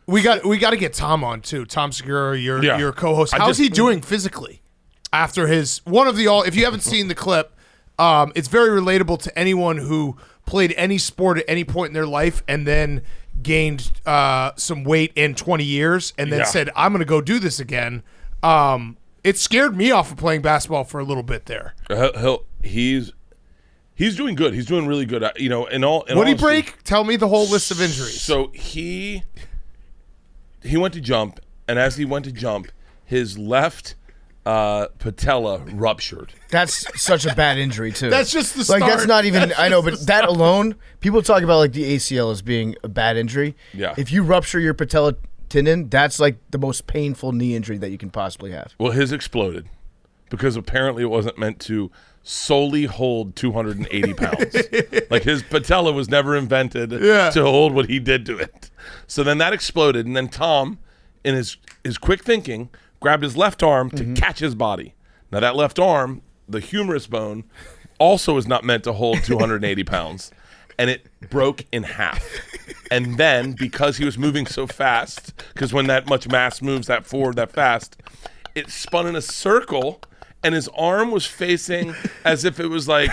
We got to get Tom on too. Tom Segura, your co-host. How's he doing physically after his If you haven't seen the clip, it's very relatable to anyone who played any sport at any point in their life and then gained some weight in 20 years and then said, "I'm going to go do this again." It scared me off of playing basketball for a little bit there. He's doing good. He's doing really good. What did he break? Tell me the whole list of injuries. So he went to jump, and as he went to jump, his left patella ruptured. That's such a bad injury too. That's just the start. Like that's not even. I know, but that alone, people talk about like the ACL as being a bad injury. Yeah. If you rupture your patella tendon, that's like the most painful knee injury that you can possibly have. Well, his exploded because apparently it wasn't meant to solely hold 280 pounds. Like his patella was never invented to hold what he did to it. So then that exploded, and then Tom, in his quick thinking, grabbed his left arm to catch his body. Now that left arm, the humerus bone, also is not meant to hold 280 pounds. And it broke in half. And then, because he was moving so fast, because when that much mass moves that forward that fast, it spun in a circle, and his arm was facing as if it was like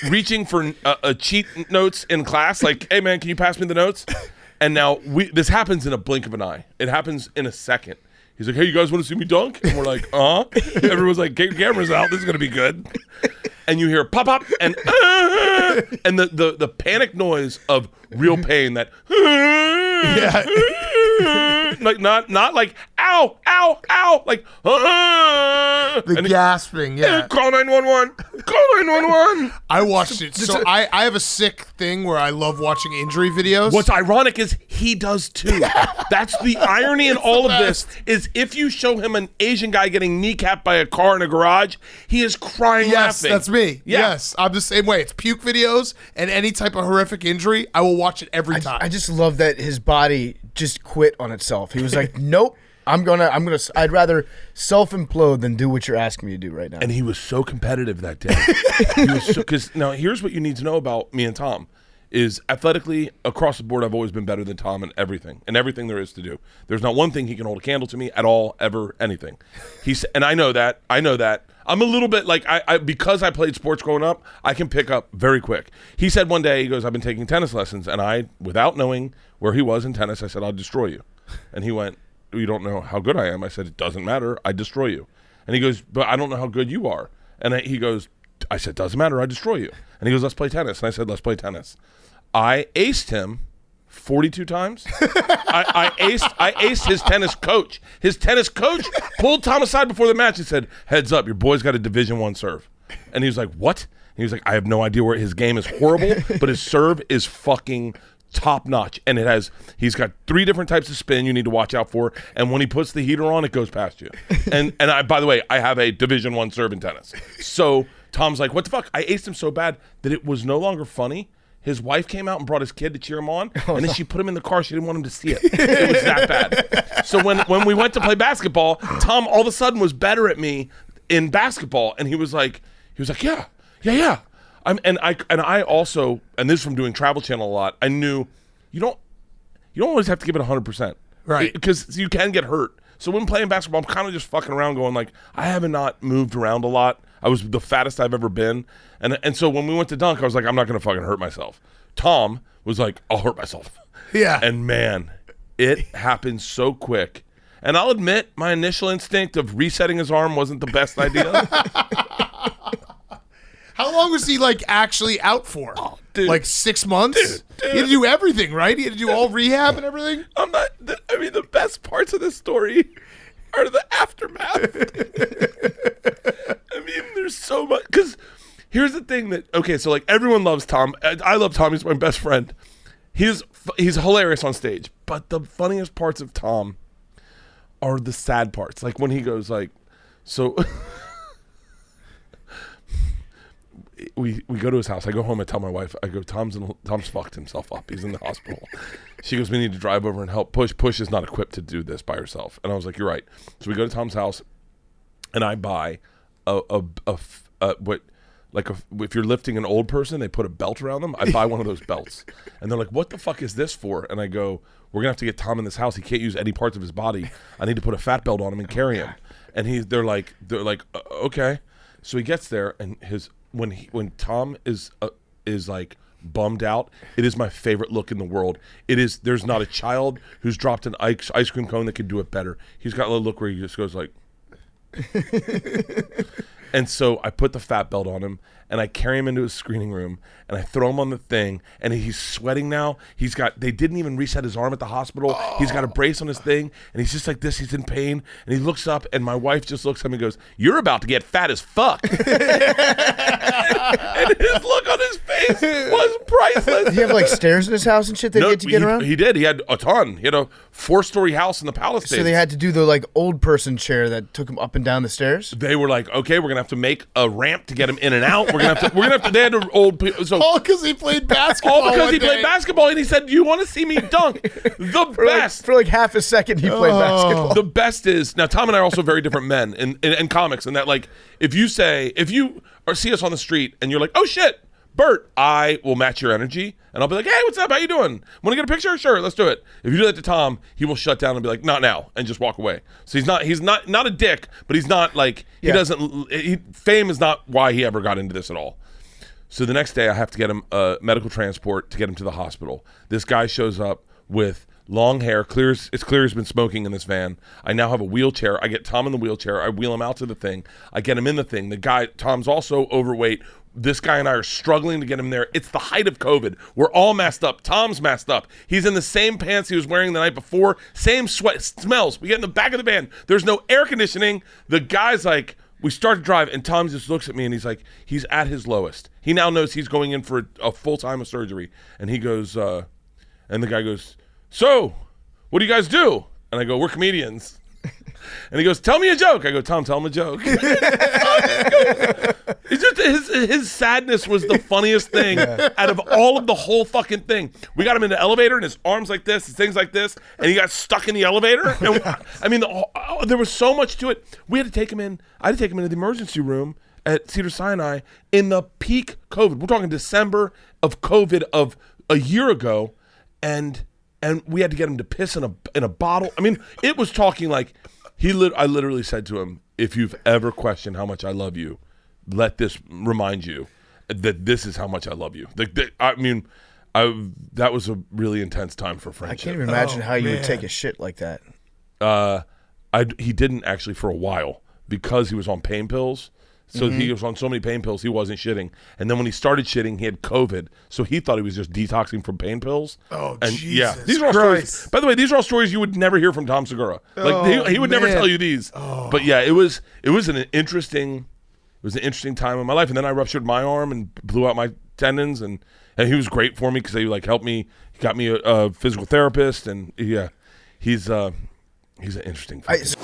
reaching for a cheat notes in class. Like, hey, man, can you pass me the notes? And now this happens in a blink of an eye. It happens in a second. He's like, hey, you guys want to see me dunk? And we're like, Everyone's like, get your cameras out. This is going to be good. And you hear pop, pop, and the panic noise of real pain that like not like ow, ow, ow, like the gasping, call 911, call 911. I watched it. So I have a sick thing where I love watching injury videos. What's ironic is he does too. That's the irony in all of this is if you show him an Asian guy getting kneecapped by a car in a garage, he is crying laughing. That's me. Yeah. Yes, I'm the same way. It's puke videos and any type of horrific injury, I will watch it every time. I just love that his body just quit on itself. He was like, nope. I'd rather self-implode than do what you're asking me to do right now. And he was so competitive that day. Because now here's what you need to know about me and Tom is athletically across the board, I've always been better than Tom in everything there is to do. There's not one thing he can hold a candle to me at all, ever, anything. And I know that. I'm a little bit like, because I played sports growing up, I can pick up very quick. He said one day, he goes, I've been taking tennis lessons, and I, without knowing where he was in tennis, I said, I'll destroy you. And he went, you don't know how good I am. I said, it doesn't matter. I destroy you. And he goes, but I don't know how good you are. And he goes, I said, doesn't matter. I destroy you. And he goes, let's play tennis. And I said, let's play tennis. I aced him 42 times. I aced his tennis coach. His tennis coach pulled Tom aside before the match and said, heads up, your boy's got a Division I serve. And he was like, what? And he was like, I have no idea where his game is horrible, but his serve is fucking top notch. And he's got 3 different types of spin you need to watch out for. And when he puts the heater on, it goes past you. And I, by the way, I have a Division I serve in tennis. So Tom's like, what the fuck? I aced him so bad that it was no longer funny. His wife came out and brought his kid to cheer him on, and then she put him in the car. She didn't want him to see it. It was that bad. So when we went to play basketball, Tom all of a sudden was better at me in basketball, and he was like, yeah. I also, and this is from doing Travel Channel a lot. I knew you don't always have to give it 100%, right? Because you can get hurt. So when playing basketball, I'm kind of just fucking around, going like, I haven't not moved around a lot. I was the fattest I've ever been. And so when we went to dunk, I was like, I'm not going to fucking hurt myself. Tom was like, I'll hurt myself. Yeah. And man, it happened so quick. And I'll admit, my initial instinct of resetting his arm wasn't the best idea. How long was he like actually out for? Oh, dude. Like 6 months? Dude. He had to do everything, right? He had to do all rehab and everything? The best parts of this story are the aftermath. There's so much. Because here's the thing so like everyone loves Tom. I love Tom. He's my best friend. He's hilarious on stage. But the funniest parts of Tom are the sad parts. Like when he goes like, so we go to his house. I go home and tell my wife, I go, Tom's fucked himself up. He's in the hospital. She goes, we need to drive over and help. Push is not equipped to do this by herself. And I was like, you're right. So we go to Tom's house, and I buy if you're lifting an old person, they put a belt around them. I buy one of those belts, and they're like, "What the fuck is this for?" And I go, "We're gonna have to get Tom in this house. He can't use any parts of his body. I need to put a fat belt on him and carry him." And they're like, okay. So he gets there, and when Tom is like bummed out, it is my favorite look in the world. There's not a child who's dropped an ice cream cone that could do it better. He's got a look where he just goes like. And so I put the fat belt on him, and I carry him into his screening room, and I throw him on the thing, and he's sweating now. They didn't even reset his arm at the hospital. Oh. He's got a brace on his thing, and he's just like this. He's in pain, and he looks up, and my wife just looks at him and goes, "You're about to get fat as fuck." And his look on his face was priceless. Did he have like stairs in his house and shit that he had to get around? He did. He had a ton. He had a 4-story house in the Palisades. So they had to do the like old person chair that took him up and down the stairs? They were like, okay, we're gonna have to make a ramp to get him in and out. We're gonna have to. They had to all because he played basketball. All because he played basketball, and he said, "You want to see me dunk?" The best for like half a second he played basketball. The best is now. Tom and I are also very different men in comics, and that like if you see us on the street and you're like, "Oh shit, Bert," I will match your energy, and I'll be like, "Hey, what's up? How you doing? Want to get a picture? Sure, let's do it." If you do that to Tom, he will shut down and be like, "Not now," and just walk away. So he's not a dick, but he's not like fame is not why he ever got into this at all. So the next day, I have to get him medical transport to get him to the hospital. This guy shows up with long hair. It's clear he's been smoking in this van. I now have a wheelchair. I get Tom in the wheelchair. I wheel him out to the thing. I get him in the thing. Tom's also overweight. This guy and I are struggling to get him there. It's the height of COVID. We're all messed up. Tom's messed up. He's in the same pants he was wearing the night before. Same sweat smells. We get in the back of the van. There's no air conditioning. The guy's like, we start to drive, and Tom just looks at me, and he's like, he's at his lowest. He now knows he's going in for a full time of surgery. And he goes, and the guy goes, "So, what do you guys do?" And I go, "We're comedians." And he goes, "Tell me a joke." I go, "Tom, tell him a joke." It's just his sadness was the funniest thing out of all of the whole fucking thing. We got him in the elevator, and his arms like this, his things like this, and he got stuck in the elevator. And I mean, there was so much to it. We had to take him in. I had to take him into the emergency room at Cedars-Sinai in the peak COVID. We're talking December of COVID of a year ago, and we had to get him to piss in a bottle. I mean, it was talking like I literally said to him, "If you've ever questioned how much I love you, let this remind you that this is how much I love you." That was a really intense time for friendship. I can't even imagine how you would take a shit like that. He didn't actually for a while because he was on pain pills. So he was on so many pain pills, he wasn't shitting. And then when he started shitting, he had COVID. So he thought he was just detoxing from pain pills. Oh, and Jesus these are all stories. By the way, these are all stories you would never hear from Tom Segura. Like he would never tell you these. Oh. But yeah, it was an interesting time in my life. And then I ruptured my arm and blew out my tendons, and he was great for me because he like helped me. He got me a physical therapist, and he's an interesting figure.